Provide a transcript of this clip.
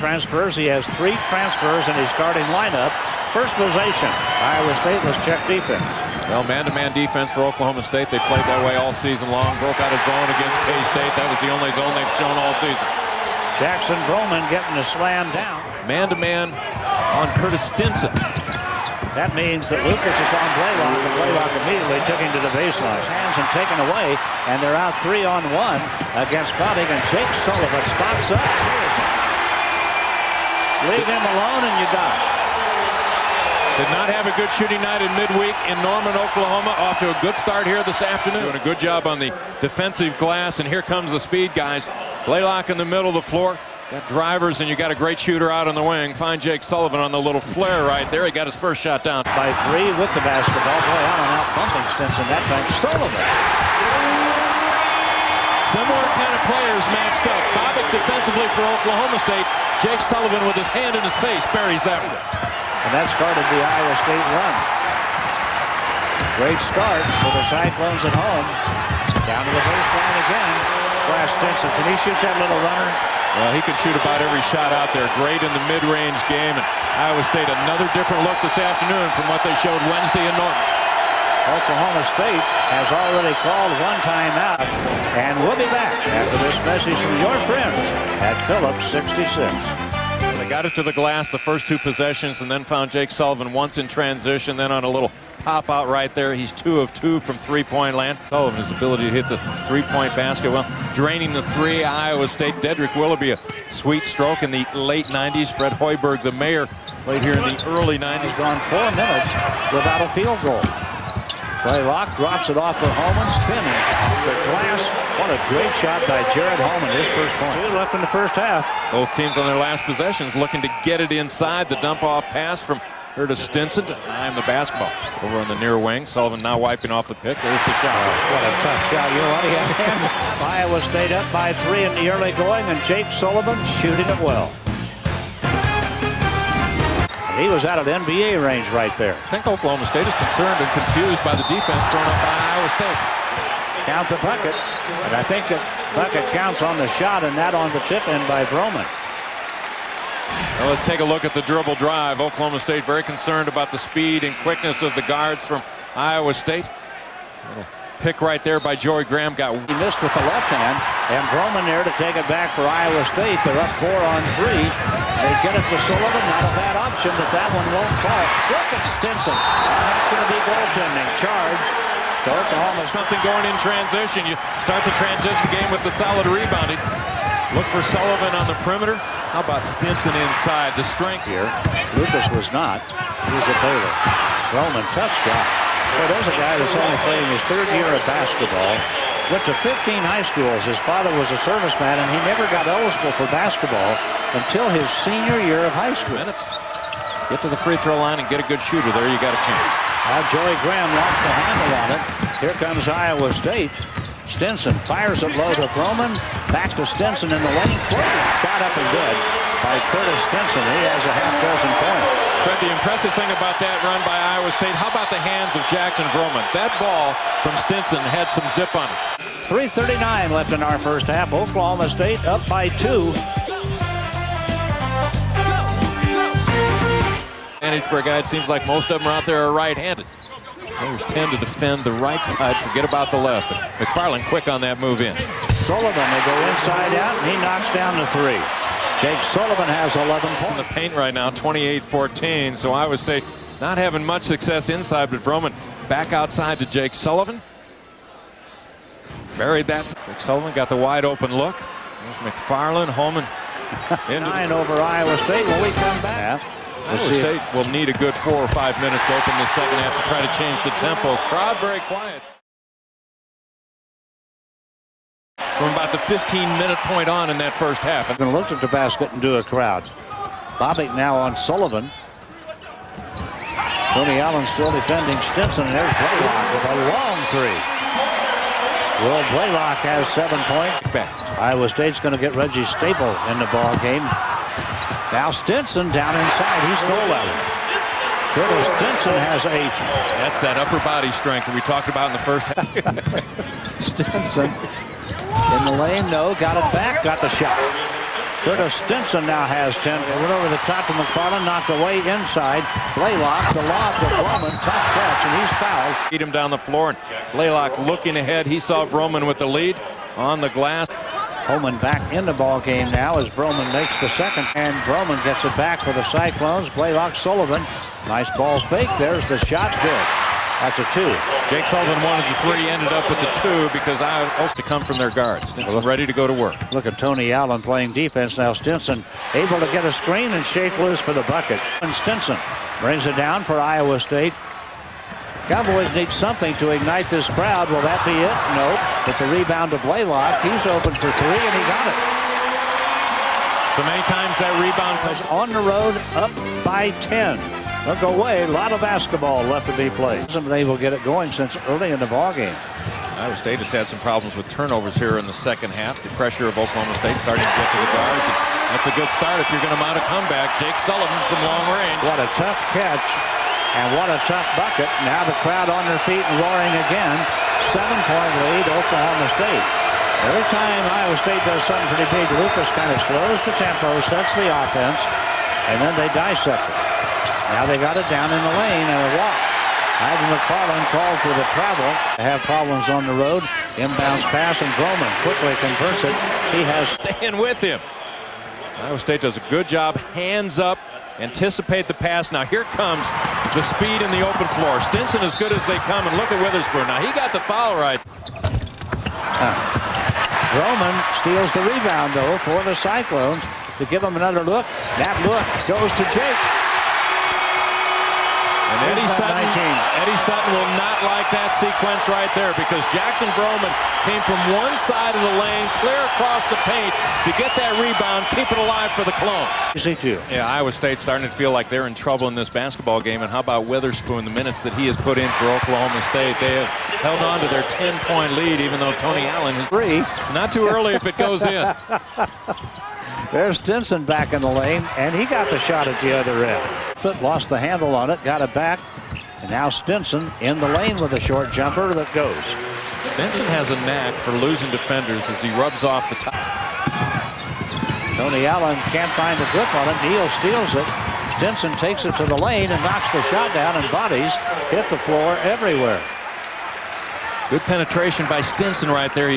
transfers. He has 3 transfers in his starting lineup. First possession, Iowa State was check defense. Well, man-to-man defense for Oklahoma State. They played that way all season long. Broke out of zone against K-State. That was the only zone they've shown all season. Jackson Vroman getting the slam down. Man-to-man on Curtis Stinson. That means that Lucas is on Blaylock, and Blaylock immediately took him to the baseline. Hands and taken away, and they're out 3-on-1 against Bobbing, and Jake Sullivan spots up. Leave him alone, and you got it. Did not have a good shooting night in midweek in Norman, Oklahoma. Off to a good start here this afternoon. Doing a good job on the defensive glass, and here comes the speed guys. Blaylock in the middle of the floor. Got drivers, and you got a great shooter out on the wing. Find Jake Sullivan on the little flare right there. He got his first shot down. By 3 with the basketball. Boy, Allen out bumping Stinson that time. Sullivan. Similar kind of players matched up. Bobick defensively for Oklahoma State. Jake Sullivan with his hand in his face buries that one. And that started the Iowa State run. Great start for the Cyclones at home. Down to the baseline again. Glass Stinson. Can he shoot that little runner? Well, he can shoot about every shot out there. Great in the mid-range game. And Iowa State, another different look this afternoon from what they showed Wednesday in Norton. Oklahoma State has already called one timeout. And we'll be back after this message from your friends at Phillips 66. They got it to the glass the first 2 possessions, and then found Jake Sullivan once in transition, then on a little pop out right there. He's 2 of 2 from three-point land. Sullivan, his ability to hit the three-point basket, well, draining the 3. Iowa State. Dedrick Willoughby, a sweet stroke in the late 90s. Fred Hoiberg, the mayor, played here in the early 90s. He's gone 4 minutes without a field goal. Blaylock drops it off for Holman, spinning the glass. What a great shot by Jared Holman, his first point. 2 left in the first half. Both teams on their last possessions looking to get it inside. The dump-off pass from Curtis Stinson to time the basketball over on the near wing. Sullivan now wiping off the pick. There's the shot. What a tough shot. You know what? He had Iowa State up by 3 in the early going, and Jake Sullivan shooting it well. He was out of the NBA range right there. I think Oklahoma State is concerned and confused by the defense thrown up by Iowa State. Count the bucket, and I think the bucket counts on the shot and that on the tip-in by Vroman. Well, let's take a look at the dribble drive. Oklahoma State very concerned about the speed and quickness of the guards from Iowa State. Little pick right there by Joey Graham. He missed with the left hand, and Vroman there to take it back for Iowa State. They're up 4 on 3. They get it to Sullivan. Not a bad option, but that one won't fall. Look at Stinson. That's going to be goaltending. Charge. Oklahoma. Something going in transition. You start the transition game with the solid rebounding. Look for Sullivan on the perimeter. How about Stinson inside? The strength here. Lucas was not. He's a Baylor. Vroman, tough shot. Well, there's a guy that's only playing his 3rd year of basketball. Went to 15 high schools. His father was a serviceman, and he never got eligible for basketball until his senior year of high school. Get to the free throw line and get a good shooter there. You got a chance. Now Joey Graham lost the handle on it. Here comes Iowa State. Stinson fires it low to Vroman. Back to Stinson in the lane. Shot up and good by Curtis Stinson. He has a half dozen points. Fred, the impressive thing about that run by Iowa State, how about the hands of Jackson Vroman? That ball from Stinson had some zip on it. 3:39 left in our first half. Oklahoma State up by 2. Advantage for a guy, it seems like most of them are out there are right-handed. Players tend to defend the right side, forget about the left. But McFarland quick on that move in. Sullivan, they go inside out, and he knocks down the 3. Jake Sullivan has 11 points. In the paint right now, 28-14. So Iowa State not having much success inside, but Vroman back outside to Jake Sullivan. Buried that. Jake Sullivan got the wide open look. There's McFarland, Holman. 9 over Iowa State when we come back. Iowa State will need a good 4 or 5 minutes to open the second half to try to change the tempo. Crowd very quiet. From about the 15-minute point on in that first half. I'm going to look at the basket and do a crowd. Bobbing now on Sullivan. Tony Allen still defending Stinson. There's Blaylock with a long 3. Will Blaylock has 7 points. Iowa State's going to get Reggie Staple in the ball game. Now Stinson down inside. He stole that one. Curtis Stinson has 8. That's that upper body strength that we talked about in the first half. Stinson in the lane. No, got it back. Got the shot. Curtis Stinson now has 10. They went over the top to McFarland, knocked away inside. Blaylock, the lob to Vroman, tough catch, and he's fouled. Beat him down the floor, and Blaylock looking ahead. He saw Vroman with the lead on the glass. Vroman back in the ball game now as Vroman makes the second, and Vroman gets it back for the Cyclones. Blaylock, Sullivan, nice ball fake. There's the shot, good. That's a 2. Jake Sullivan wanted the 3, ended up with the 2 because I hope to come from their guards. Stinson ready to go to work. Look at Tony Allen playing defense now. Stinson able to get a screen and shake loose for the bucket. And Stinson brings it down for Iowa State. Cowboys need something to ignite this crowd. Will that be it? Nope. But the rebound to Blaylock. He's open for 3, and he got it. So many times that rebound comes on the road, up by 10. Look away. A lot of basketball left to be played. Hasn't been able to get it going since early in the ball game. Iowa State has had some problems with turnovers here in the second half. The pressure of Oklahoma State starting to get to the guards. And that's a good start if you're going to mount a comeback. Jake Sullivan from long range. What a tough catch. And what a tough bucket. Now the crowd on their feet and roaring again. 7-point lead, Oklahoma State. Every time Iowa State does something pretty big, Lucas kind of slows the tempo, sets the offense, and then they dissect it. Now they got it down in the lane and a walk. Ivan McFarland called for the travel. They have problems on the road. Inbounds pass, and Vroman quickly converts it. He has staying with him. Iowa State does a good job. Hands up. Anticipate the pass. Now here comes the speed in the open floor. Stinson as good as they come, and look at Witherspoon. Now he got the foul right. Vroman steals the rebound though for the Cyclones to give him another look. That look goes to Jake. And Eddie Sutton will not like that sequence right there because Jackson Vroman came from one side of the lane, clear across the paint to get that rebound, keep it alive for the Clones. Yeah, Iowa State starting to feel like they're in trouble in this basketball game. And how about Witherspoon, the minutes that he has put in for Oklahoma State? They have held on to their 10-point lead, even though Tony Allen is 3. It's not too early if it goes in. There's Stinson back in the lane, and he got the shot at the other end. But lost the handle on it, got it back, and now Stinson in the lane with a short jumper that goes. Stinson has a knack for losing defenders as he rubs off the top. Tony Allen can't find a grip on it. Neal steals it. Stinson takes it to the lane and knocks the shot down, and bodies hit the floor everywhere. Good penetration by Stinson right there.